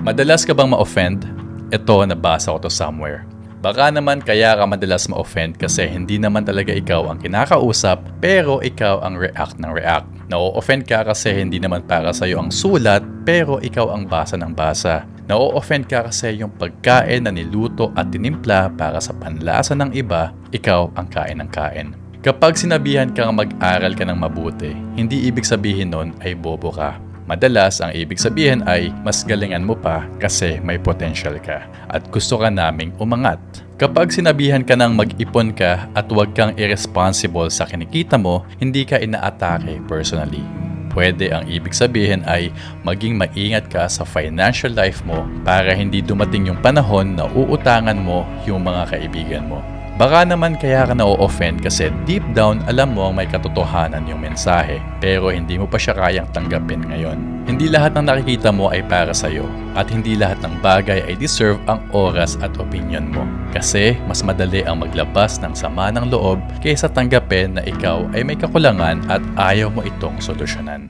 Madalas ka bang ma-offend? Ito, nabasa ko to somewhere. Baka naman kaya ka madalas ma-offend kasi hindi naman talaga ikaw ang kinakausap pero ikaw ang react ng react. Na-offend ka kasi hindi naman para sa'yo ang sulat pero ikaw ang basa ng basa. Na-offend ka kasi yung pagkain na niluto at tinimpla para sa panlasa ng iba, ikaw ang kain ng kain. Kapag sinabihan kang mag-aral ka ng mabuti, hindi ibig sabihin nun ay bobo ka. Madalas, ang ibig sabihin ay mas galingan mo pa kasi may potential ka at gusto ka naming umangat. Kapag sinabihan ka ng mag-ipon ka at huwag kang irresponsible sa kinikita mo, hindi ka inaatake personally. Pwede ang ibig sabihin ay maging maingat ka sa financial life mo para hindi dumating yung panahon na uutangan mo yung mga kaibigan mo. Baka naman kaya ka na-offend kasi deep down alam mo ang may katotohanan yung mensahe pero hindi mo pa siya kayang tanggapin ngayon. Hindi lahat ng nakikita mo ay para sa'yo at hindi lahat ng bagay ay deserve ang oras at opinion mo. Kasi mas madali ang maglabas ng sama ng loob kaysa tanggapin na ikaw ay may kakulangan at ayaw mo itong solusyonan.